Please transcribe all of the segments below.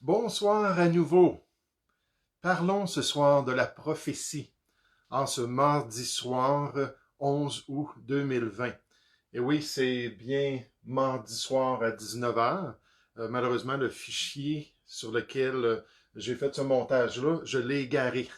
Bonsoir à nouveau. Parlons ce soir de la prophétie en ce mardi soir 11 août 2020. Et oui, c'est bien mardi soir à 19h. Malheureusement, le fichier sur lequel j'ai fait ce montage-là, je l'ai égaré.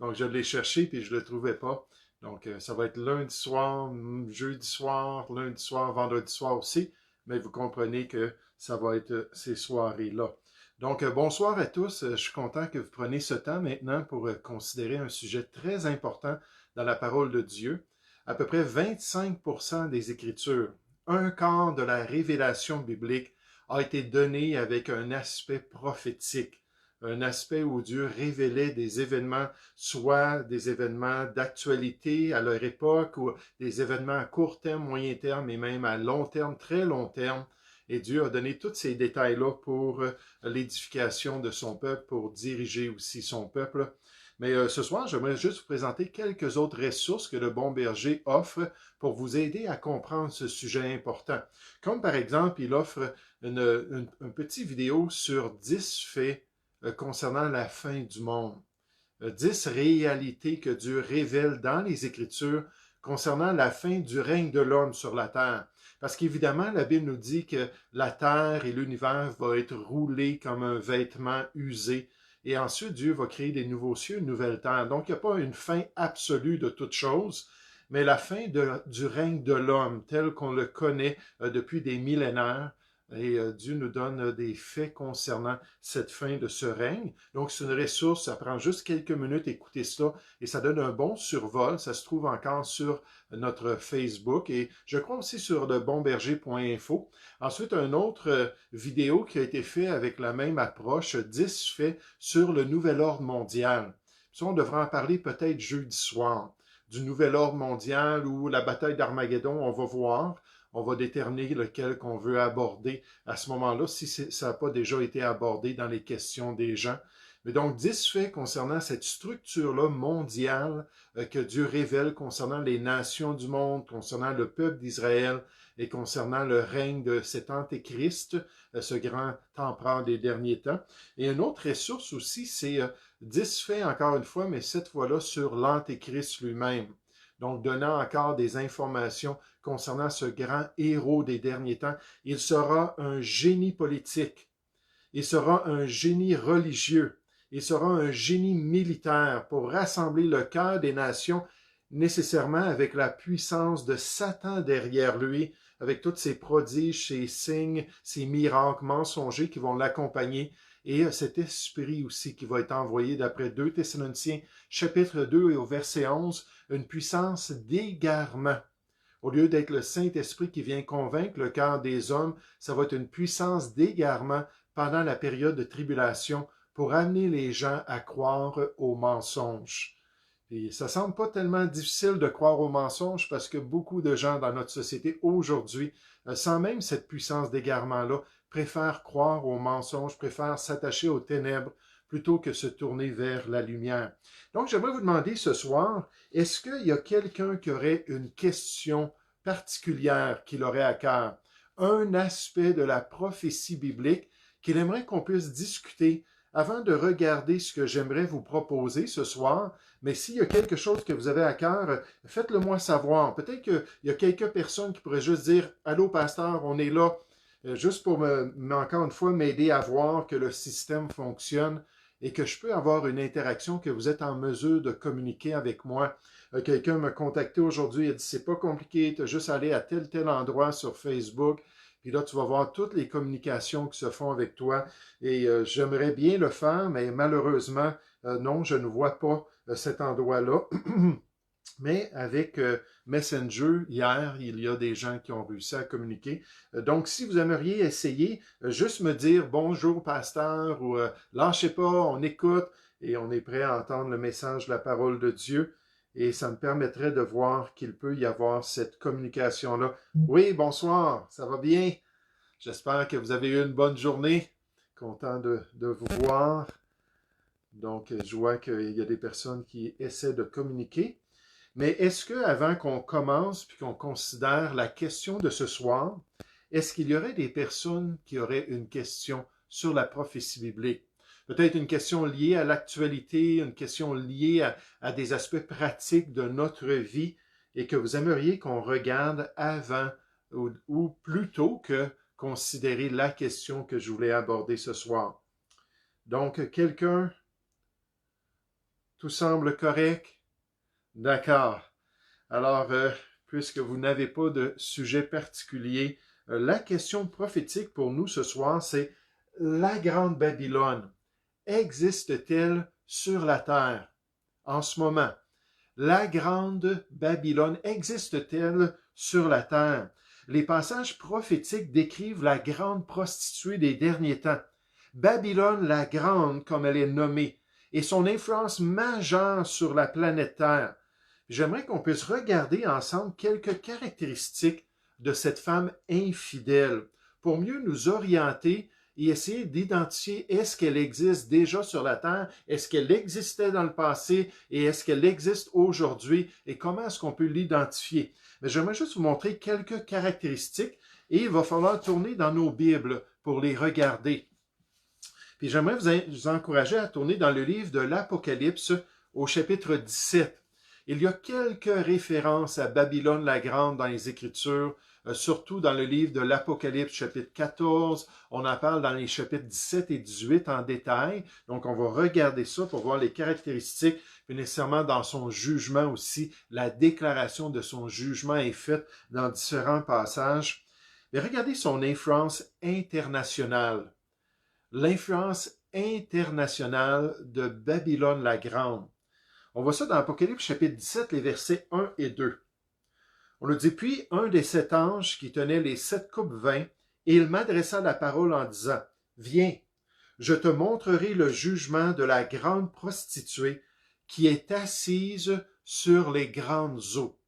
Donc, je l'ai cherché puis je ne le trouvais pas. Donc, ça va être lundi soir, jeudi soir, lundi soir, vendredi soir aussi. Mais vous comprenez que ça va être ces soirées-là. Donc, bonsoir à tous. Je suis content que vous preniez ce temps maintenant pour considérer un sujet très important dans la parole de Dieu. À peu près 25% des Écritures, un quart de la révélation biblique a été donné avec un aspect prophétique, un aspect où Dieu révélait des événements, soit des événements d'actualité à leur époque, ou des événements à court terme, moyen terme et même à long terme, très long terme. Et Dieu a donné tous ces détails-là pour l'édification de son peuple, pour diriger aussi son peuple. Mais ce soir, j'aimerais juste vous présenter quelques autres ressources que le Bon Berger offre pour vous aider à comprendre ce sujet important. Comme par exemple, il offre un petit vidéo sur 10 faits concernant la fin du monde. 10 réalités que Dieu révèle dans les Écritures concernant la fin du règne de l'homme sur la terre. Parce qu'évidemment, la Bible nous dit que la terre et l'univers vont être roulés comme un vêtement usé. Et ensuite, Dieu va créer des nouveaux cieux, une nouvelle terre. Donc, il n'y a pas une fin absolue de toute chose, mais la fin du règne de l'homme tel qu'on le connaît depuis des millénaires. Et Dieu nous donne des faits concernant cette fin de ce règne. Donc, c'est une ressource, ça prend juste quelques minutes, écouter cela, et ça donne un bon survol. Ça se trouve encore sur notre Facebook et je crois aussi sur lebonberger.info. Ensuite, une autre vidéo qui a été faite avec la même approche, 10 faits sur le nouvel ordre mondial. Ça, on devra en parler peut-être jeudi soir. Du nouvel ordre mondial ou la bataille d'Armageddon, on va voir. On va déterminer lequel qu'on veut aborder à ce moment-là, si ça n'a pas déjà été abordé dans les questions des gens. Mais donc, 10 faits concernant cette structure-là mondiale que Dieu révèle concernant les nations du monde, concernant le peuple d'Israël et concernant le règne de cet antéchrist, ce grand empereur des derniers temps. Et une autre ressource aussi, c'est 10 faits, encore une fois, mais cette fois-là sur l'antéchrist lui-même. Donc, donnant encore des informations concernant ce grand héros des derniers temps. Il sera un génie politique. Il sera un génie religieux. Il sera un génie militaire pour rassembler le cœur des nations, nécessairement avec la puissance de Satan derrière lui, avec tous ses prodiges, ses signes, ses miracles mensongers qui vont l'accompagner, et cet esprit aussi qui va être envoyé d'après 2 Thessaloniciens, chapitre 2 et au verset 11, une puissance d'égarement. Au lieu d'être le Saint-Esprit qui vient convaincre le cœur des hommes, ça va être une puissance d'égarement pendant la période de tribulation pour amener les gens à croire aux mensonges. Et ça semble pas tellement difficile de croire aux mensonges parce que beaucoup de gens dans notre société aujourd'hui, sans même cette puissance d'égarement-là, préfèrent croire aux mensonges, préfèrent s'attacher aux ténèbres plutôt que se tourner vers la lumière. Donc, j'aimerais vous demander ce soir, est-ce qu'il y a quelqu'un qui aurait une question particulière qu'il aurait à cœur, un aspect de la prophétie biblique qu'il aimerait qu'on puisse discuter avant de regarder ce que j'aimerais vous proposer ce soir? Mais s'il y a quelque chose que vous avez à cœur, faites-le moi savoir. Peut-être qu'il y a quelques personnes qui pourraient juste dire « Allô, pasteur, on est là », juste pour encore une fois m'aider à voir que le système fonctionne et que je peux avoir une interaction, que vous êtes en mesure de communiquer avec moi. Quelqu'un m'a contacté aujourd'hui, il a dit « C'est pas compliqué, tu as juste à aller à tel endroit sur Facebook ». Puis là, tu vas voir toutes les communications qui se font avec toi. Et j'aimerais bien le faire, mais malheureusement, non, je ne vois pas cet endroit-là. Mais avec Messenger, hier, il y a des gens qui ont réussi à communiquer. Donc, si vous aimeriez essayer, juste me dire bonjour, pasteur, ou lâchez pas, on écoute et on est prêt à entendre le message de la parole de Dieu. Et ça me permettrait de voir qu'il peut y avoir cette communication-là. Oui, bonsoir, ça va bien? J'espère que vous avez eu une bonne journée. Content de vous voir. Donc, je vois qu'il y a des personnes qui essaient de communiquer. Mais est-ce que, avant qu'on commence puis qu'on considère la question de ce soir, est-ce qu'il y aurait des personnes qui auraient une question sur la prophétie biblique. Peut-être une question liée à l'actualité, une question liée à des aspects pratiques de notre vie et que vous aimeriez qu'on regarde avant ou plutôt que considérer la question que je voulais aborder ce soir. Donc, quelqu'un, tout semble correct? D'accord. Alors, puisque vous n'avez pas de sujet particulier, la question prophétique pour nous ce soir, c'est la grande Babylone existe-t-elle sur la terre en ce moment? La grande Babylone existe-t-elle sur la terre? Les passages prophétiques décrivent la grande prostituée des derniers temps. Babylone la grande, comme elle est nommée, et son influence majeure sur la planète Terre. J'aimerais qu'on puisse regarder ensemble quelques caractéristiques de cette femme infidèle pour mieux nous orienter et essayer d'identifier est-ce qu'elle existe déjà sur la Terre, est-ce qu'elle existait dans le passé et est-ce qu'elle existe aujourd'hui et comment est-ce qu'on peut l'identifier. Mais j'aimerais juste vous montrer quelques caractéristiques et il va falloir tourner dans nos Bibles pour les regarder. Puis j'aimerais vous encourager à tourner dans le livre de l'Apocalypse au chapitre 17. Il y a quelques références à Babylone la Grande dans les Écritures, surtout dans le livre de l'Apocalypse chapitre 14. On en parle dans les chapitres 17 et 18 en détail. Donc, on va regarder ça pour voir les caractéristiques, puis nécessairement dans son jugement aussi. La déclaration de son jugement est faite dans différents passages. Mais regardez son influence internationale. L'influence internationale de Babylone la Grande. On voit ça dans Apocalypse chapitre 17, les versets 1 et 2. On nous dit, puis un des 7 anges qui tenait les 7 coupes vin, et il m'adressa la parole en disant, viens, je te montrerai le jugement de la grande prostituée qui est assise sur les grandes eaux.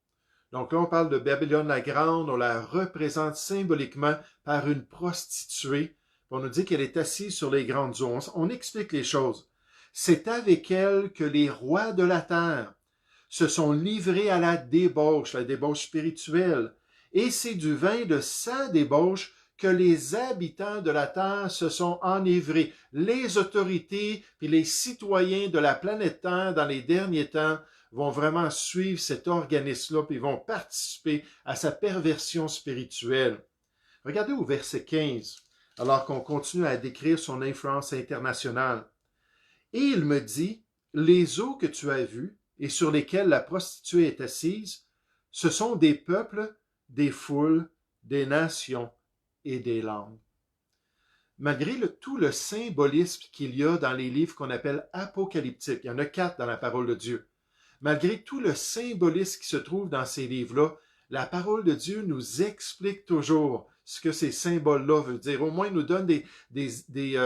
Donc là, on parle de Babylone la Grande, on la représente symboliquement par une prostituée. On nous dit qu'elle est assise sur les grandes eaux. On explique les choses. C'est avec elle que les rois de la terre se sont livrés à la débauche spirituelle. Et c'est du vin de sa débauche que les habitants de la terre se sont enivrés. Les autorités et les citoyens de la planète Terre dans les derniers temps vont vraiment suivre cet organisme-là et vont participer à sa perversion spirituelle. Regardez au verset 15, alors qu'on continue à décrire son influence internationale. Et il me dit, les eaux que tu as vues et sur lesquelles la prostituée est assise, ce sont des peuples, des foules, des nations et des langues. Malgré tout le symbolisme qu'il y a dans les livres qu'on appelle apocalyptiques, il y en a 4 dans la parole de Dieu, malgré tout le symbolisme qui se trouve dans ces livres-là, la parole de Dieu nous explique toujours ce que ces symboles-là veulent dire. Au moins, il nous donne des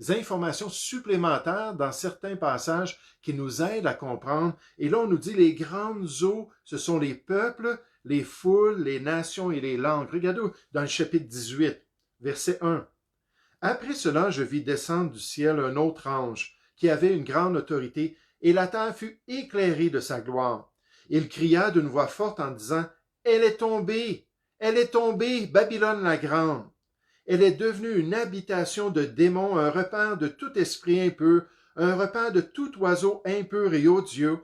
informations supplémentaires dans certains passages qui nous aident à comprendre. Et là, on nous dit les grandes eaux, ce sont les peuples, les foules, les nations et les langues. Regardez dans le chapitre 18, verset 1. Après cela, je vis descendre du ciel un autre ange qui avait une grande autorité et la terre fut éclairée de sa gloire. Il cria d'une voix forte en disant, « Elle est tombée, Babylone la grande. Elle est devenue une habitation de démons, un repaire de tout esprit impur, un repaire de tout oiseau impur et odieux,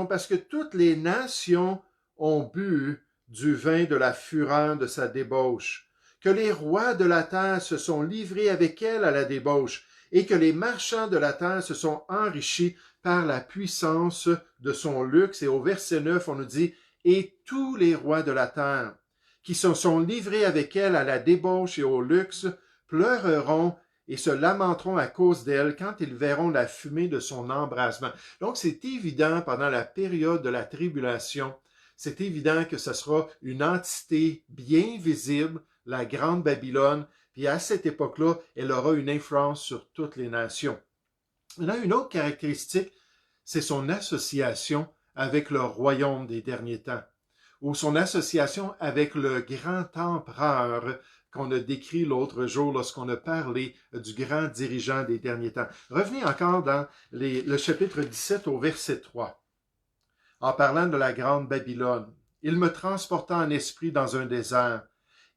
parce que toutes les nations ont bu du vin de la fureur de sa débauche, que les rois de la terre se sont livrés avec elle à la débauche, et que les marchands de la terre se sont enrichis par la puissance de son luxe. Et au verset 9, on nous dit, « Et tous les rois de la terre, qui se sont livrés avec elle à la débauche et au luxe, pleureront et se lamenteront à cause d'elle quand ils verront la fumée de son embrasement. » Donc, c'est évident, pendant la période de la tribulation, c'est évident que ce sera une entité bien visible, la grande Babylone, puis à cette époque-là, elle aura une influence sur toutes les nations. Maintenant, une autre caractéristique, c'est son association avec le royaume des derniers temps, ou son association avec le grand empereur qu'on a décrit l'autre jour lorsqu'on a parlé du grand dirigeant des derniers temps. Revenez encore dans le chapitre 17 au verset 3, en parlant de la grande Babylone. « Il me transporta en esprit dans un désert,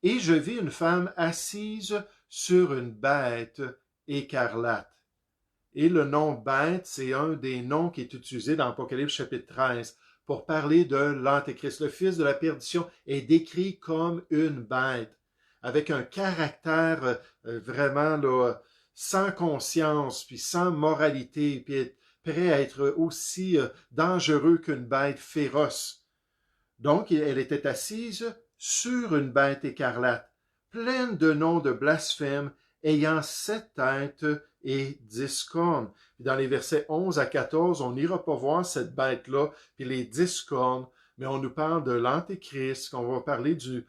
et je vis une femme assise sur une bête écarlate. Et le nom bête, c'est un des noms qui est utilisé dans Apocalypse chapitre 13 pour parler de l'Antéchrist. Le fils de la perdition est décrit comme une bête, avec un caractère vraiment là, sans conscience, puis sans moralité, puis prêt à être aussi dangereux qu'une bête féroce. Donc, elle était assise sur une bête écarlate, pleine de noms de blasphème, ayant 7 têtes et 10 cornes. Puis dans les versets 11 à 14, on n'ira pas voir cette bête-là, puis les 10 cornes, mais on nous parle de l'Antéchrist, qu'on va parler du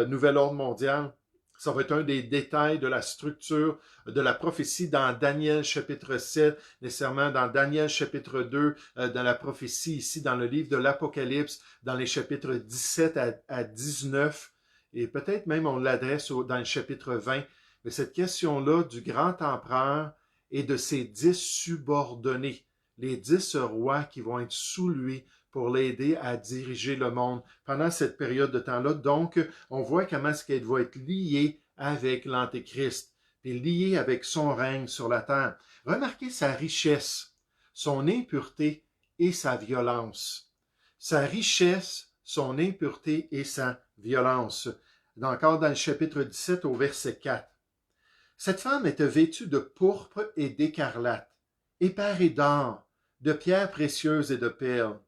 nouvel ordre mondial. Ça va être un des détails de la structure de la prophétie dans Daniel chapitre 7, nécessairement dans Daniel chapitre 2, dans la prophétie ici dans le livre de l'Apocalypse, dans les chapitres 17 à 19, et peut-être même on l'adresse dans le chapitre 20. Mais cette question-là du grand empereur et de ses 10 subordonnés, les 10 rois qui vont être sous lui pour l'aider à diriger le monde pendant cette période de temps-là. Donc, on voit comment est-ce qu'elle va être liée avec l'Antéchrist, et liée avec son règne sur la terre. Remarquez sa richesse, son impureté et sa violence. Sa richesse, son impureté et sa violence. Encore dans le chapitre 17 au verset 4. Cette femme était vêtue de pourpre et d'écarlate, et parée d'or, de pierres précieuses et de perles.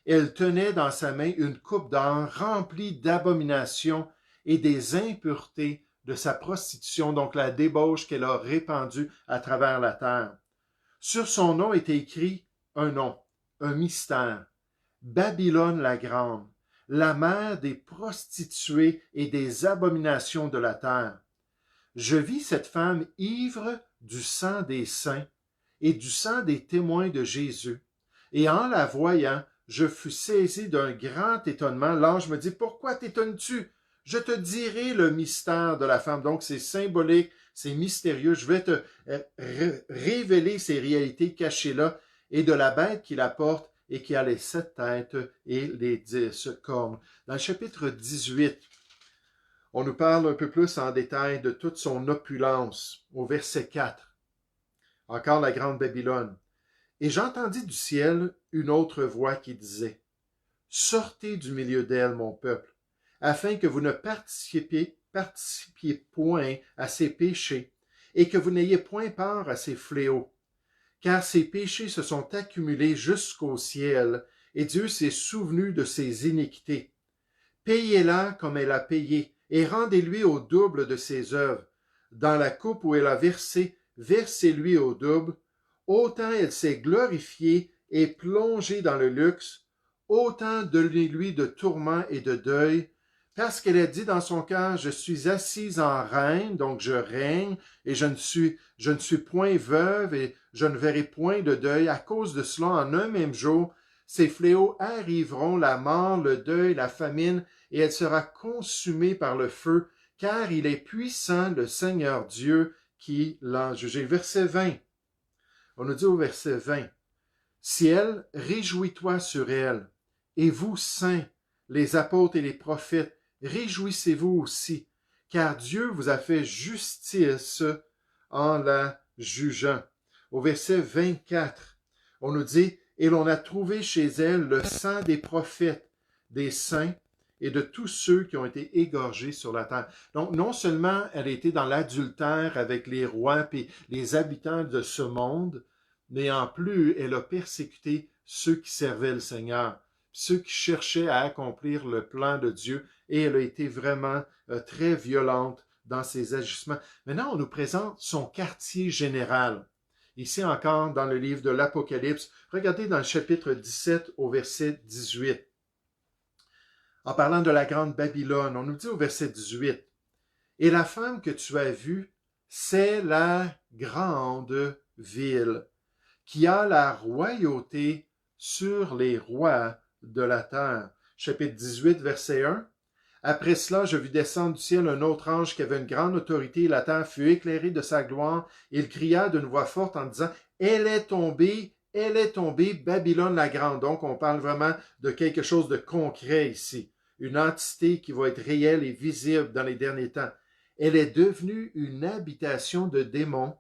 Elle tenait dans sa main une coupe d'or remplie d'abominations et des impuretés de sa prostitution, donc la débauche qu'elle a répandue à travers la terre. Sur son nom était écrit un nom, un mystère, Babylone la grande, la mère des prostituées et des abominations de la terre. Je vis cette femme ivre du sang des saints et du sang des témoins de Jésus, et en la voyant, je fus saisi d'un grand étonnement. L'ange me dit, pourquoi t'étonnes-tu? Je te dirai le mystère de la femme. Donc, c'est symbolique, c'est mystérieux. Je vais te révéler ces réalités cachées là et de la bête qui la porte et qui a les 7 têtes et les 10 cornes. Dans le chapitre 18, on nous parle un peu plus en détail de toute son opulence au verset 4. Encore la grande Babylone. Et j'entendis du ciel une autre voix qui disait, « Sortez du milieu d'elle, mon peuple, afin que vous ne participiez point à ses péchés, et que vous n'ayez point part à ses fléaux. Car ses péchés se sont accumulés jusqu'au ciel, et Dieu s'est souvenu de ses iniquités. Payez-la comme elle a payé, et rendez-lui au double de ses œuvres. Dans la coupe où elle a versé, versez-lui au double. Autant elle s'est glorifiée et plongée dans le luxe, autant donnez-lui de tourments et de deuil, parce qu'elle a dit dans son cœur, je suis assise en reine, donc je règne, et je ne suis point veuve, et je ne verrai point de deuil. À cause de cela, en un même jour, ces fléaux arriveront, la mort, le deuil, la famine, et elle sera consumée par le feu, car il est puissant, le Seigneur Dieu, qui l'a jugé. Verset 20. On nous dit au verset 20, « Ciel, réjouis-toi sur elle, et vous, saints, les apôtres et les prophètes, réjouissez-vous aussi, car Dieu vous a fait justice en la jugeant. » Au verset 24, on nous dit, « Et l'on a trouvé chez elle le sang des prophètes, des saints, et de tous ceux qui ont été égorgés sur la terre. » Donc, non seulement elle était dans l'adultère avec les rois et les habitants de ce monde, mais en plus, elle a persécuté ceux qui servaient le Seigneur, ceux qui cherchaient à accomplir le plan de Dieu, et elle a été vraiment très violente dans ses agissements. Maintenant, on nous présente son quartier général. Ici encore, dans le livre de l'Apocalypse, regardez dans le chapitre 17 au verset 18. En parlant de la grande Babylone, on nous dit au verset 18, « Et la femme que tu as vue, c'est la grande ville, qui a la royauté sur les rois de la terre. » Chapitre 18, verset 1. « Après cela, je vis descendre du ciel un autre ange qui avait une grande autorité, et la terre fut éclairée de sa gloire. Il cria d'une voix forte en disant, « Elle est tombée, Babylone la grande. » Donc, on parle vraiment de quelque chose de concret ici. Une entité qui va être réelle et visible dans les derniers temps. Elle est devenue une habitation de démons,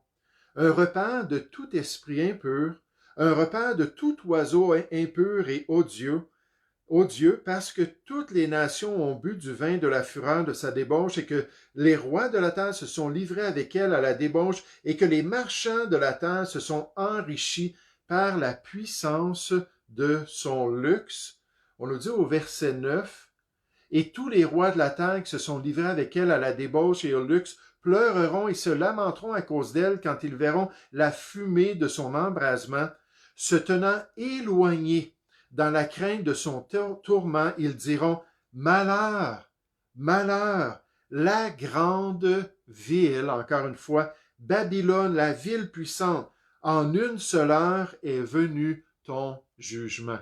un repaire de tout esprit impur, un repaire de tout oiseau impur et odieux, parce que toutes les nations ont bu du vin de la fureur de sa débauche et que les rois de la terre se sont livrés avec elle à la débauche et que les marchands de la terre se sont enrichis par la puissance de son luxe. On nous dit au verset 9, « Et tous les rois de la terre qui se sont livrés avec elle à la débauche et au luxe pleureront et se lamenteront à cause d'elle quand ils verront la fumée de son embrasement, se tenant éloignés dans la crainte de son tourment, ils diront, « Malheur, malheur, la grande ville, encore une fois, Babylone, la ville puissante, en une seule heure est venu ton jugement. »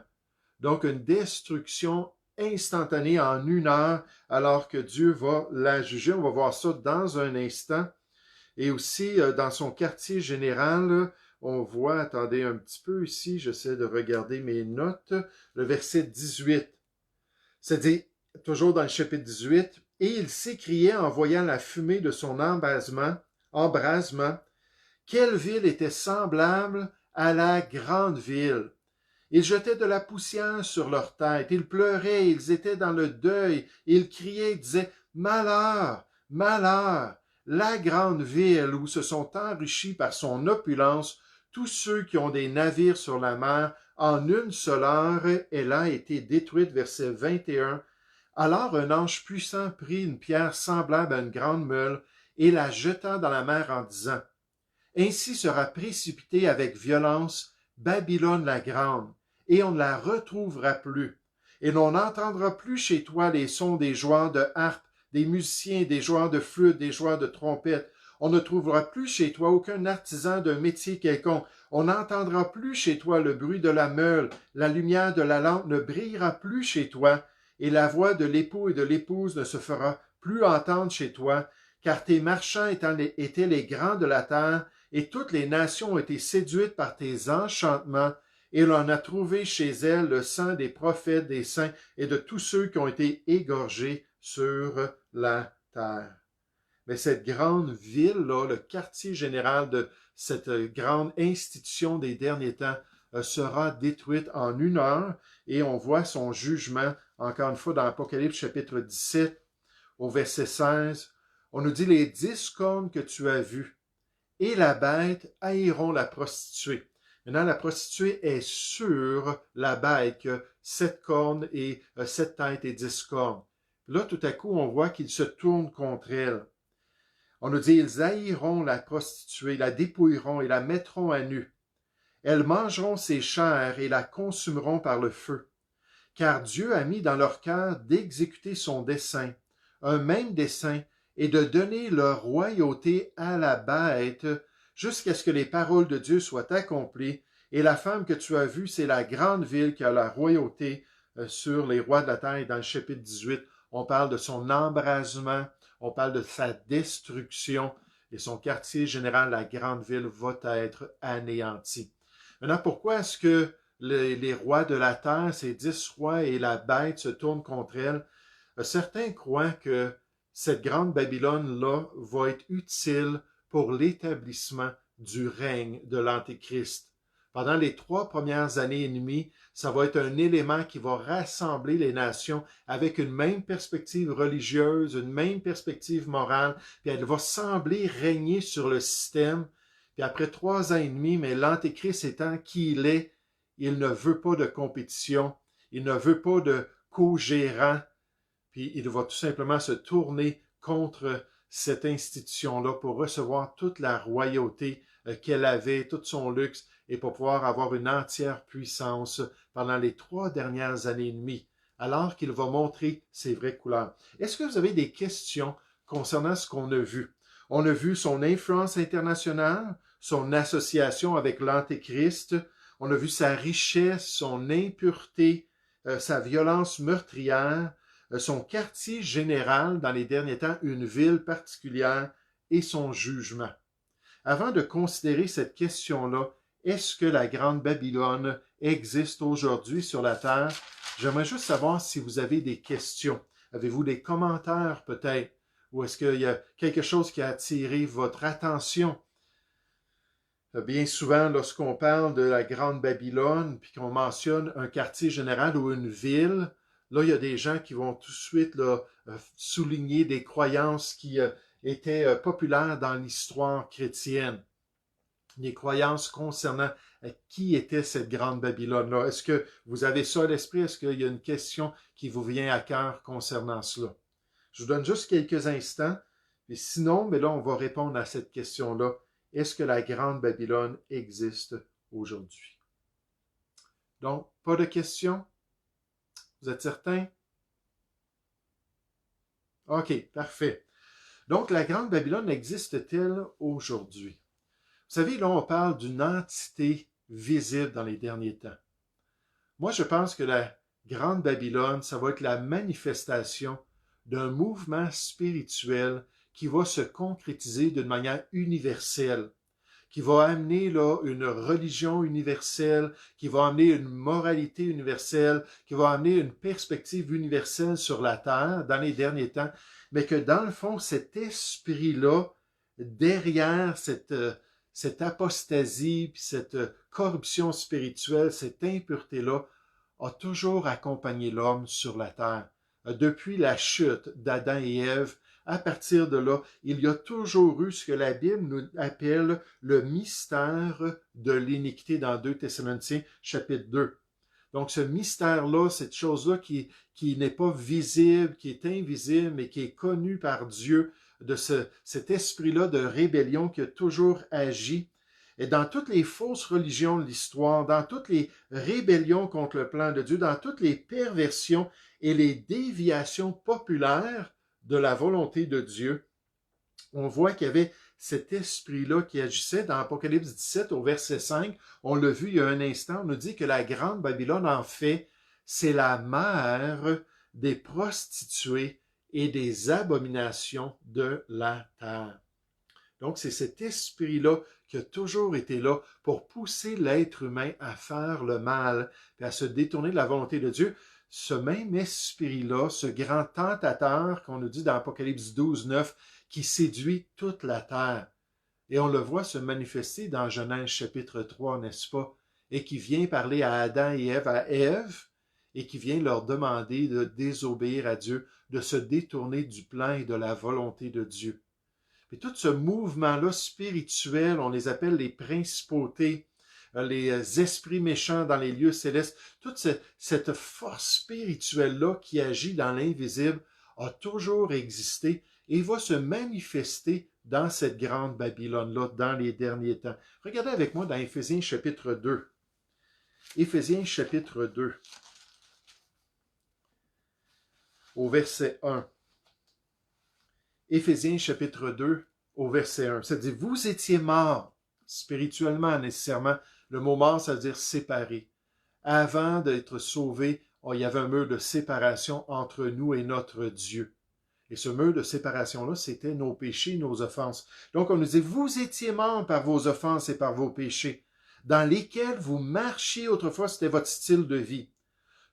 Donc une destruction instantanée en une heure, alors que Dieu va la juger. On va voir ça dans un instant. Et aussi, dans son quartier général, on voit, attendez un petit peu ici, j'essaie de regarder mes notes, le verset 18. C'est-à-dire, toujours dans le chapitre 18, « Et il s'écriait en voyant la fumée de son embrasement, quelle ville était semblable à la grande ville. Ils jetaient de la poussière sur leur tête, ils pleuraient, ils étaient dans le deuil, ils criaient, ils disaient, « Malheur, malheur, la grande ville où se sont enrichis par son opulence tous ceux qui ont des navires sur la mer, en une seule heure, elle a été détruite. » Verset 21. Alors un ange puissant prit une pierre semblable à une grande meule et la jeta dans la mer en disant, « Ainsi sera précipitée avec violence Babylone la grande, et on ne la retrouvera plus. Et l'on n'entendra plus chez toi les sons des joueurs de harpe, des musiciens, des joueurs de flûte, des joueurs de trompette. On ne trouvera plus chez toi aucun artisan d'un métier quelconque. On n'entendra plus chez toi le bruit de la meule. La lumière de la lampe ne brillera plus chez toi. Et la voix de l'époux et de l'épouse ne se fera plus entendre chez toi. Car tes marchands étaient les grands de la terre, et toutes les nations ont été séduites par tes enchantements. Et l'on a trouvé chez elles le sang des prophètes, des saints et de tous ceux qui ont été égorgés sur la terre. » Mais cette grande ville-là, le quartier général de cette grande institution des derniers temps, sera détruite en une heure et on voit son jugement, encore une fois dans l'Apocalypse chapitre 17, au verset 16. On nous dit « Les 10 cornes que tu as vues et la bête haïront la prostituée. » Maintenant, la prostituée est sur la bête qui a 7 cornes et 7 têtes et 10 cornes. Là, tout à coup, on voit qu'ils se tournent contre elle. On nous dit, ils haïront la prostituée, la dépouilleront et la mettront à nu. Elles mangeront ses chairs et la consumeront par le feu. Car Dieu a mis dans leur cœur d'exécuter son dessein, un même dessein, et de donner leur royauté à la bête, jusqu'à ce que les paroles de Dieu soient accomplies. Et la femme que tu as vue, c'est la grande ville qui a la royauté sur les rois de la terre. Et dans le chapitre 18, on parle de son embrasement, on parle de sa destruction, et son quartier général, la grande ville, va être anéanti. Maintenant, pourquoi est-ce que les rois de la terre, ces 10 rois et la bête se tournent contre elle? Certains croient que cette grande Babylone-là va être utile pour l'établissement du règne de l'Antéchrist. Pendant les 3 premières années et demie, ça va être un élément qui va rassembler les nations avec une même perspective religieuse, une même perspective morale, puis elle va sembler régner sur le système. Puis après 3 ans et demi, mais l'Antéchrist étant qui il ne veut pas de compétition, il ne veut pas de co-gérant, puis il va tout simplement se tourner contre cette institution-là pour recevoir toute la royauté qu'elle avait, tout son luxe, et pour pouvoir avoir une entière puissance pendant les 3 dernières années et demie, alors qu'il va montrer ses vraies couleurs. Est-ce que vous avez des questions concernant ce qu'on a vu? On a vu son influence internationale, son association avec l'Antéchrist, on a vu sa richesse, son impureté, sa violence meurtrière, son quartier général dans les derniers temps, une ville particulière et son jugement. Avant de considérer cette question-là, est-ce que la grande Babylone existe aujourd'hui sur la terre? J'aimerais juste savoir si vous avez des questions. Avez-vous des commentaires peut-être? Ou est-ce qu'il y a quelque chose qui a attiré votre attention? Bien souvent, lorsqu'on parle de la Grande Babylone, puis qu'on mentionne un quartier général ou une ville, là, il y a des gens qui vont tout de suite là, souligner des croyances qui étaient populaires dans l'histoire chrétienne. Des croyances concernant qui était cette Grande Babylone-là. Est-ce que vous avez ça à l'esprit? Est-ce qu'il y a une question qui vous vient à cœur concernant cela? Je vous donne juste quelques instants, et sinon, mais là, on va répondre à cette question-là. Est-ce que la Grande Babylone existe aujourd'hui? Donc, pas de questions? Vous êtes certain? OK, parfait. Donc, la Grande Babylone existe-t-elle aujourd'hui? Vous savez, là, on parle d'une entité visible dans les derniers temps. Moi, je pense que la Grande Babylone, ça va être la manifestation d'un mouvement spirituel qui va se concrétiser d'une manière universelle, qui va amener là une religion universelle, qui va amener une moralité universelle, qui va amener une perspective universelle sur la terre dans les derniers temps, mais que dans le fond, cet esprit-là, derrière cette apostasie, puis cette corruption spirituelle, cette impureté-là, a toujours accompagné l'homme sur la terre. Depuis la chute d'Adam et Ève, à partir de là, il y a toujours eu ce que la Bible nous appelle le mystère de l'iniquité dans 2 Thessaloniciens, chapitre 2. Donc, ce mystère-là, cette chose-là qui n'est pas visible, qui est invisible, mais qui est connue par Dieu, de cet esprit-là de rébellion qui a toujours agi. Et dans toutes les fausses religions de l'histoire, dans toutes les rébellions contre le plan de Dieu, dans toutes les perversions et les déviations populaires de la volonté de Dieu, on voit qu'il y avait cet esprit-là qui agissait. Dans Apocalypse 17, au verset 5, on l'a vu il y a un instant, on nous dit que la Grande Babylone, en fait, c'est la mère des prostituées et des abominations de la terre. Donc, c'est cet esprit-là qui a toujours été là pour pousser l'être humain à faire le mal et à se détourner de la volonté de Dieu. Ce même esprit-là, ce grand tentateur qu'on nous dit dans Apocalypse 12, 9, qui séduit toute la terre. Et on le voit se manifester dans Genèse chapitre 3, n'est-ce pas? Et qui vient parler à Adam et Ève, et qui vient leur demander de désobéir à Dieu, de se détourner du plan et de la volonté de Dieu. Et tout ce mouvement-là spirituel, on les appelle les principautés, les esprits méchants dans les lieux célestes, toute cette force spirituelle-là qui agit dans l'invisible a toujours existé et va se manifester dans cette grande Babylone-là dans les derniers temps. Regardez avec moi dans Éphésiens chapitre 2. Éphésiens chapitre 2, au verset 1. Éphésiens chapitre 2, au verset 1. Ça dit, vous étiez morts, spirituellement nécessairement. Le mot mort, ça veut dire séparé. Avant d'être sauvés, il y avait un mur de séparation entre nous et notre Dieu. Et ce mur de séparation-là, c'était nos péchés, nos offenses. Donc, on nous dit, vous étiez morts par vos offenses et par vos péchés, dans lesquels vous marchiez autrefois, c'était votre style de vie.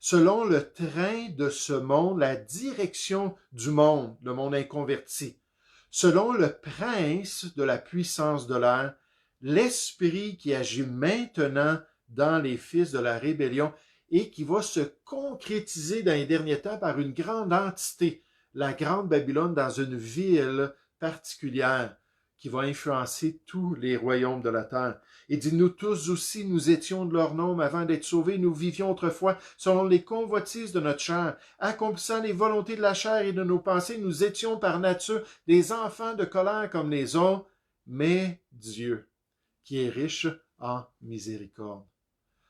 Selon le train de ce monde, la direction du monde, le monde inconverti, selon le prince de la puissance de l'air, l'esprit qui agit maintenant dans les fils de la rébellion et qui va se concrétiser dans les derniers temps par une grande entité, la grande Babylone dans une ville particulière qui va influencer tous les royaumes de la terre. Et dit, nous tous aussi, nous étions de leur nombre avant d'être sauvés, nous vivions autrefois selon les convoitises de notre chair, accomplissant les volontés de la chair et de nos pensées, nous étions par nature des enfants de colère comme les autres, mais Dieu, qui est riche en miséricorde.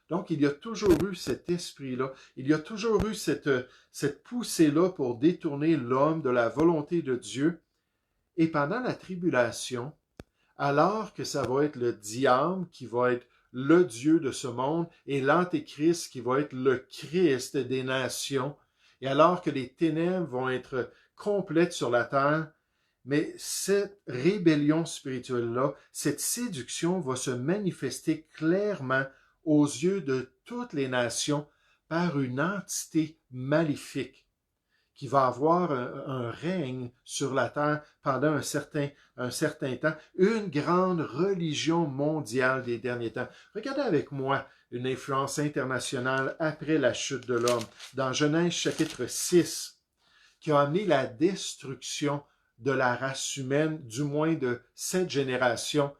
Donc, il y a toujours eu cet esprit-là, il y a toujours eu cette poussée-là pour détourner l'homme de la volonté de Dieu. Et pendant la tribulation, alors que ça va être le diable qui va être le Dieu de ce monde et l'Antéchrist qui va être le Christ des nations, et alors que les ténèbres vont être complètes sur la terre, mais cette rébellion spirituelle-là, cette séduction va se manifester clairement aux yeux de toutes les nations par une entité maléfique qui va avoir un règne sur la terre pendant un certain temps, une grande religion mondiale des derniers temps. Regardez avec moi une influence internationale après la chute de l'homme, dans Genèse chapitre 6, qui a amené la destruction de la race humaine, du moins de cette génération.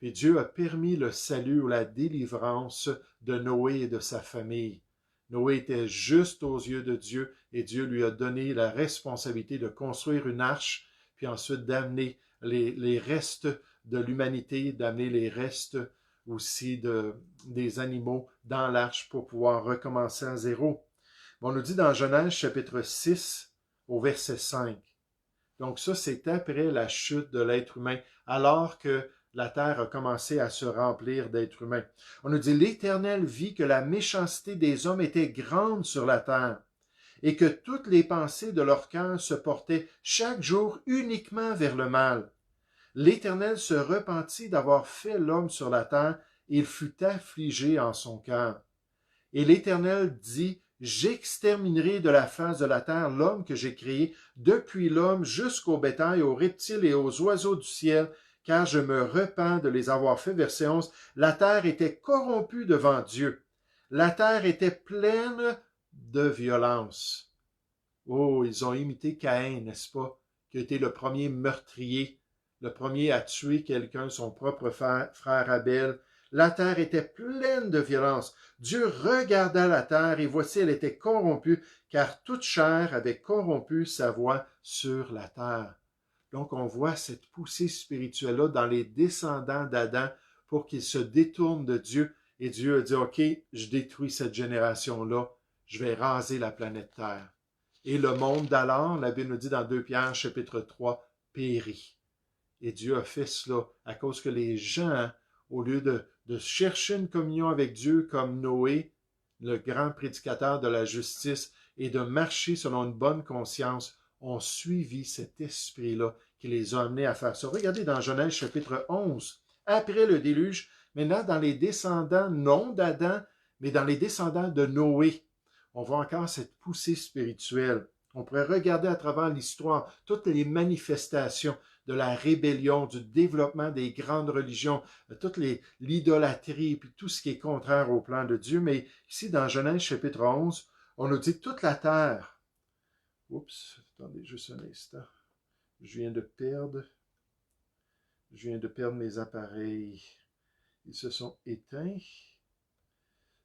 Et Dieu a permis le salut ou la délivrance de Noé et de sa famille. Noé était juste aux yeux de Dieu et Dieu lui a donné la responsabilité de construire une arche, puis ensuite d'amener les restes de l'humanité, d'amener les restes aussi des animaux dans l'arche pour pouvoir recommencer à zéro. On nous dit dans Genèse chapitre 6 au verset 5. Donc ça, c'est après la chute de l'être humain, alors que la terre a commencé à se remplir d'êtres humains. On nous dit, l'Éternel vit que la méchanceté des hommes était grande sur la terre, et que toutes les pensées de leur cœur se portaient chaque jour uniquement vers le mal. L'Éternel se repentit d'avoir fait l'homme sur la terre, et il fut affligé en son cœur. Et l'Éternel dit, j'exterminerai de la face de la terre l'homme que j'ai créé, depuis l'homme jusqu'au bétail, aux reptiles et aux oiseaux du ciel, car je me repens de les avoir fait. Verset 11, la terre était corrompue devant Dieu. La terre était pleine de violence. Oh, ils ont imité Caïn, n'est-ce pas, qui a été le premier meurtrier, le premier à tuer quelqu'un, son propre frère Abel. La terre était pleine de violence. Dieu regarda la terre et voici, elle était corrompue, car toute chair avait corrompu sa voie sur la terre. Donc, on voit cette poussée spirituelle-là dans les descendants d'Adam pour qu'ils se détournent de Dieu. Et Dieu a dit, OK, je détruis cette génération-là. Je vais raser la planète Terre. Et le monde d'alors, la Bible nous dit dans 2 Pierre, chapitre 3, périt. Et Dieu a fait cela à cause que les gens, au lieu de chercher une communion avec Dieu comme Noé, le grand prédicateur de la justice, et de marcher selon une bonne conscience, ont suivi cet esprit-là qui les a amenés à faire ça. Regardez dans Genèse chapitre 11, après le déluge, maintenant dans les descendants non d'Adam, mais dans les descendants de Noé, on voit encore cette poussée spirituelle. On pourrait regarder à travers l'histoire toutes les manifestations de la rébellion, du développement des grandes religions, toute l'idolâtrie, puis tout ce qui est contraire au plan de Dieu. Mais ici, dans Genèse chapitre 11, on nous dit toute la terre. Oups, attendez juste un instant. Je viens de perdre mes appareils. Ils se sont éteints.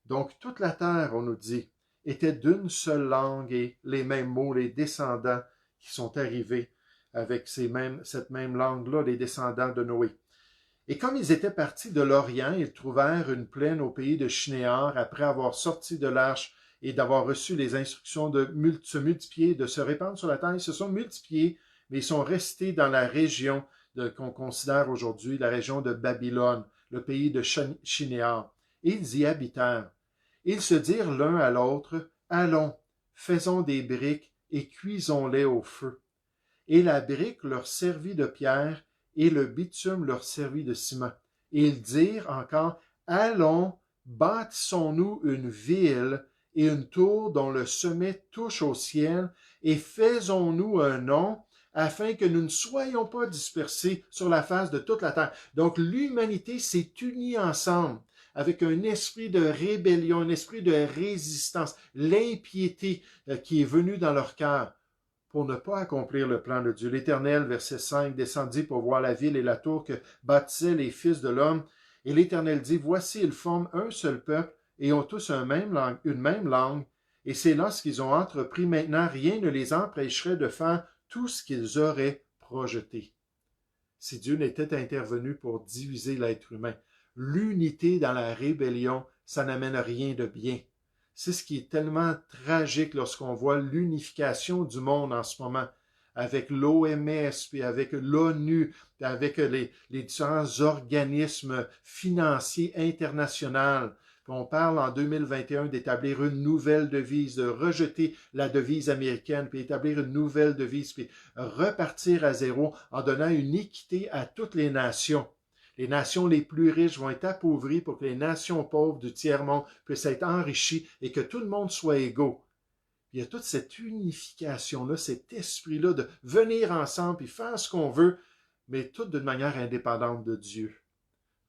Donc, toute la terre, on nous dit, était d'une seule langue et les mêmes mots, les descendants qui sont arrivés avec cette même langue-là, les descendants de Noé. Et comme ils étaient partis de l'Orient, ils trouvèrent une plaine au pays de Shinéar après avoir sorti de l'arche et d'avoir reçu les instructions de se multiplier, de se répandre sur la terre. Ils se sont multipliés, mais ils sont restés dans la région qu'on considère aujourd'hui la région de Babylone, le pays de Shinéar. Ils y habitèrent. Ils se dirent l'un à l'autre, allons, faisons des briques et cuisons-les au feu. Et la brique leur servit de pierre, et le bitume leur servit de ciment. Et ils dirent encore, allons, bâtissons-nous une ville et une tour dont le sommet touche au ciel, et faisons-nous un nom, afin que nous ne soyons pas dispersés sur la face de toute la terre. Donc l'humanité s'est unie ensemble avec un esprit de rébellion, un esprit de résistance, l'impiété qui est venue dans leur cœur pour ne pas accomplir le plan de Dieu. L'Éternel, verset 5, descendit pour voir la ville et la tour que bâtissaient les fils de l'homme. Et l'Éternel dit, voici, ils forment un seul peuple et ont tous une même langue. Et c'est lorsqu'ils ont entrepris maintenant, rien ne les empêcherait de faire tout ce qu'ils auraient projeté. Si Dieu n'était intervenu pour diviser l'être humain, l'unité dans la rébellion, ça n'amène rien de bien. C'est ce qui est tellement tragique lorsqu'on voit l'unification du monde en ce moment, avec l'OMS, puis avec l'ONU, puis avec les différents organismes financiers internationaux. Puis on parle en 2021 d'établir une nouvelle devise, de rejeter la devise américaine, puis établir une nouvelle devise, puis repartir à zéro en donnant une équité à toutes les nations. Les nations les plus riches vont être appauvries pour que les nations pauvres du tiers-monde puissent être enrichies et que tout le monde soit égaux. Puis il y a toute cette unification-là, cet esprit-là de venir ensemble et faire ce qu'on veut, mais tout d'une manière indépendante de Dieu.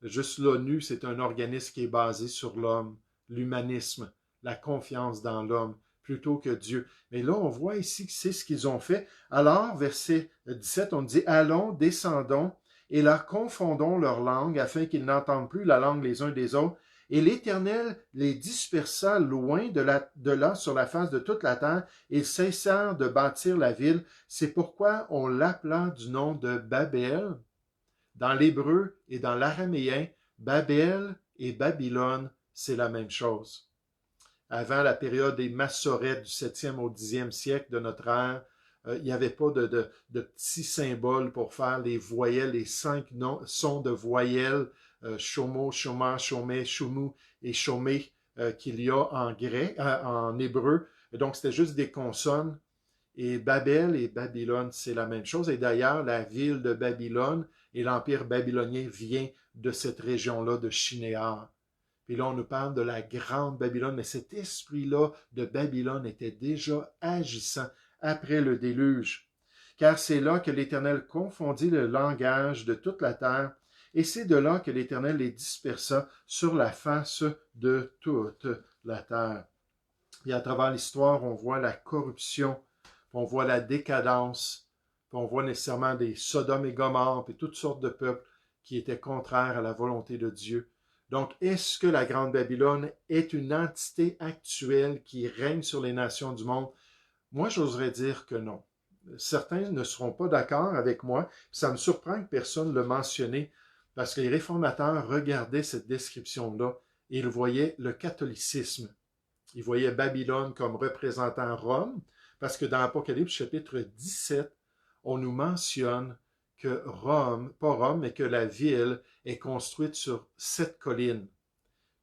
Juste l'ONU, c'est un organisme qui est basé sur l'homme, l'humanisme, la confiance dans l'homme, plutôt que Dieu. Mais là, on voit ici que c'est ce qu'ils ont fait. Alors, verset 17, on dit « Allons, descendons, et leur confondons leur langue, afin qu'ils n'entendent plus la langue les uns des autres. Et l'Éternel les dispersa loin de là sur la face de toute la terre. Ils cessèrent de bâtir la ville. C'est pourquoi on l'appela du nom de Babel. » Dans l'hébreu et dans l'araméen, Babel et Babylone, c'est la même chose. Avant la période des Massorètes du 7e au 10e siècle de notre ère, il n'y avait pas de petits symboles pour faire les voyelles, les 5 sons de voyelles, chomo, choma, chomé, choumou et chomé qu'il y a en grec, en hébreu. Et donc, c'était juste des consonnes. Et Babel et Babylone, c'est la même chose. Et d'ailleurs, la ville de Babylone et l'empire babylonien vient de cette région-là de Shinéar. Puis là, on nous parle de la grande Babylone, mais cet esprit-là de Babylone était déjà agissant après le déluge. Car c'est là que l'Éternel confondit le langage de toute la terre, et c'est de là que l'Éternel les dispersa sur la face de toute la terre. Et à travers l'histoire, on voit la corruption, on voit la décadence, puis on voit nécessairement des Sodome et Gomorrhe, puis toutes sortes de peuples qui étaient contraires à la volonté de Dieu. Donc, est-ce que la Grande Babylone est une entité actuelle qui règne sur les nations du monde? Moi, j'oserais dire que non. Certains ne seront pas d'accord avec moi. Ça me surprend que personne ne le mentionne, parce que les réformateurs regardaient cette description-là et ils voyaient le catholicisme. Ils voyaient Babylone comme représentant Rome, parce que dans Apocalypse chapitre 17, on nous mentionne que Rome, pas Rome, mais que la ville est construite sur 7 collines.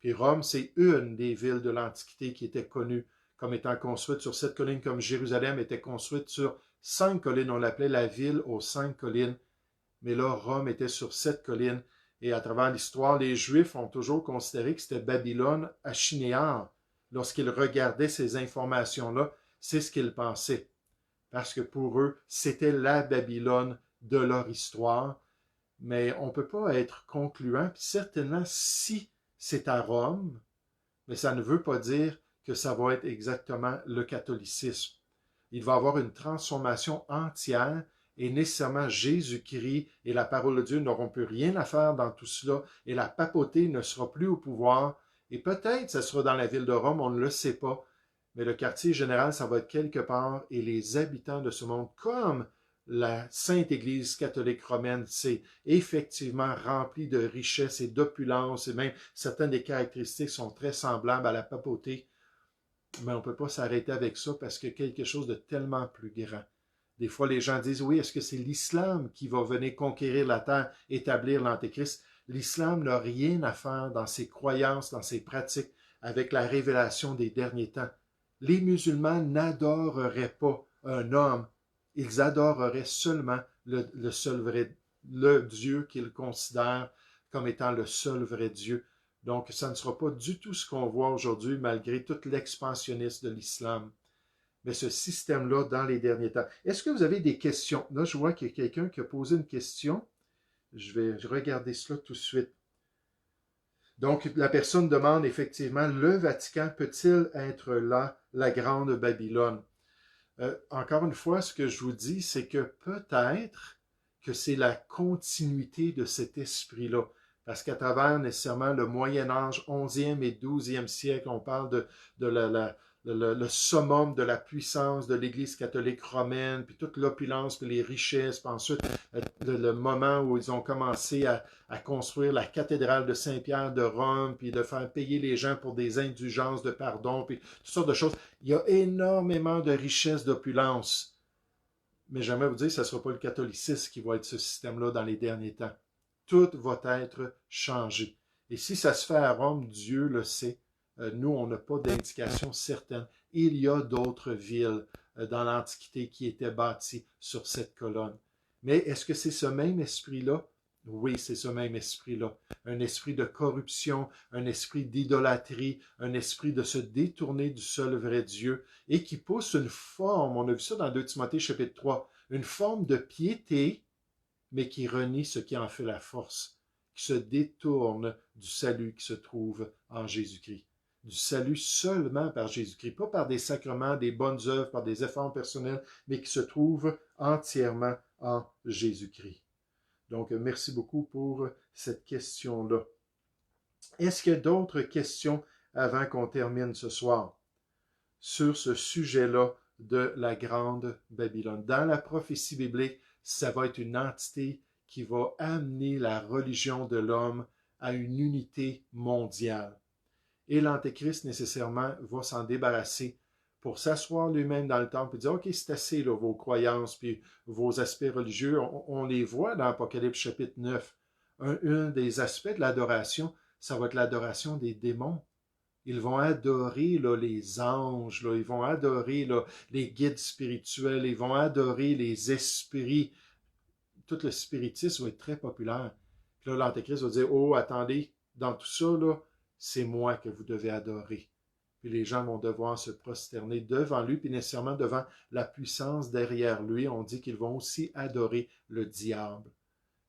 Puis Rome, c'est une des villes de l'Antiquité qui était connue comme étant construite sur 7 collines, comme Jérusalem était construite sur 5 collines. On l'appelait la ville aux 5 collines. Mais là, Rome était sur 7 collines. Et à travers l'histoire, les Juifs ont toujours considéré que c'était Babylone à Shinéar. Lorsqu'ils regardaient ces informations-là, c'est ce qu'ils pensaient. Parce que pour eux, c'était la Babylone de leur histoire. Mais on ne peut pas être concluant. Puis certainement, si c'est à Rome, mais ça ne veut pas dire que ça va être exactement le catholicisme. Il va y avoir une transformation entière et nécessairement Jésus-Christ et la parole de Dieu n'auront plus rien à faire dans tout cela et la papauté ne sera plus au pouvoir. Et peut-être ça sera dans la ville de Rome, on ne le sait pas, mais le quartier général, ça va être quelque part et les habitants de ce monde, comme la Sainte Église catholique romaine, c'est effectivement rempli de richesses et d'opulence et même certaines des caractéristiques sont très semblables à la papauté. Mais on ne peut pas s'arrêter avec ça parce que quelque chose de tellement plus grand. Des fois, les gens disent, oui, est-ce que c'est l'islam qui va venir conquérir la terre, établir l'Antéchrist? L'islam n'a rien à faire dans ses croyances, dans ses pratiques, avec la révélation des derniers temps. Les musulmans n'adoreraient pas un homme, ils adoreraient seulement le seul vrai, le Dieu qu'ils considèrent comme étant le seul vrai Dieu. Donc, ça ne sera pas du tout ce qu'on voit aujourd'hui, malgré tout l'expansionnisme de l'islam. Mais ce système-là, dans les derniers temps. Est-ce que vous avez des questions? Là, je vois qu'il y a quelqu'un qui a posé une question. Je vais regarder cela tout de suite. Donc, la personne demande effectivement, le Vatican peut-il être là, la grande Babylone? Encore une fois, ce que je vous dis, c'est que peut-être que c'est la continuité de cet esprit-là. Parce qu'à travers nécessairement le Moyen Âge, 11e et 12e siècle, on parle de le summum de la puissance de l'Église catholique romaine, puis toute l'opulence, puis les richesses, puis ensuite le moment où ils ont commencé à construire la cathédrale de Saint-Pierre de Rome, puis de faire payer les gens pour des indulgences de pardon, puis toutes sortes de choses. Il y a énormément de richesses, d'opulence. Mais j'aimerais vous dire, ce ne sera pas le catholicisme qui va être ce système-là dans les derniers temps. Tout va être changé. Et si ça se fait à Rome, Dieu le sait. Nous, on n'a pas d'indication certaine. Il y a d'autres villes dans l'Antiquité qui étaient bâties sur cette colonne. Mais est-ce que c'est ce même esprit-là? Oui, c'est ce même esprit-là. Un esprit de corruption, un esprit d'idolâtrie, un esprit de se détourner du seul vrai Dieu et qui pousse une forme, on a vu ça dans 2 Timothée chapitre 3, une forme de piété, mais qui renie ce qui en fait la force, qui se détourne du salut qui se trouve en Jésus-Christ. Du salut seulement par Jésus-Christ, pas par des sacrements, des bonnes œuvres, par des efforts personnels, mais qui se trouve entièrement en Jésus-Christ. Donc, merci beaucoup pour cette question-là. Est-ce qu'il y a d'autres questions avant qu'on termine ce soir sur ce sujet-là de la Grande Babylone? Dans la prophétie biblique, ça va être une entité qui va amener la religion de l'homme à une unité mondiale. Et l'Antéchrist, nécessairement, va s'en débarrasser pour s'asseoir lui-même dans le temple et dire, OK, c'est assez, là, vos croyances, puis vos aspects religieux. On les voit dans Apocalypse chapitre 9. Un des aspects de l'adoration, ça va être l'adoration des démons. Ils vont adorer là, les anges, là, ils vont adorer là, les guides spirituels, ils vont adorer les esprits. Tout le spiritisme va être très populaire. Puis là, l'Antéchrist va dire, oh, attendez, dans tout ça, là, c'est moi que vous devez adorer. Puis les gens vont devoir se prosterner devant lui, puis nécessairement devant la puissance derrière lui. On dit qu'ils vont aussi adorer le diable,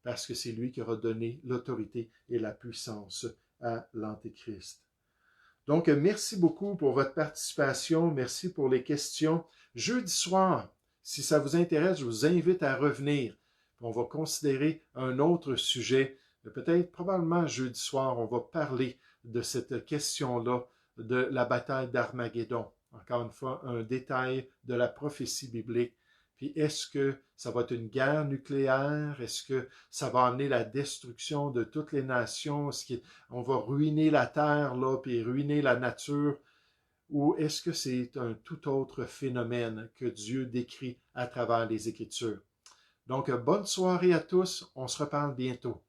parce que c'est lui qui aura donné l'autorité et la puissance à l'Antéchrist. Donc, merci beaucoup pour votre participation. Merci pour les questions. Jeudi soir, si ça vous intéresse, je vous invite à revenir. On va considérer un autre sujet. Peut-être, probablement jeudi soir, on va parler de cette question-là de la bataille d'Armageddon. Encore une fois, un détail de la prophétie biblique. Puis est-ce que ça va être une guerre nucléaire? Est-ce que ça va amener la destruction de toutes les nations? Est-ce qu'on va ruiner la terre, là, puis ruiner la nature? Ou est-ce que c'est un tout autre phénomène que Dieu décrit à travers les Écritures? Donc, bonne soirée à tous. On se reparle bientôt.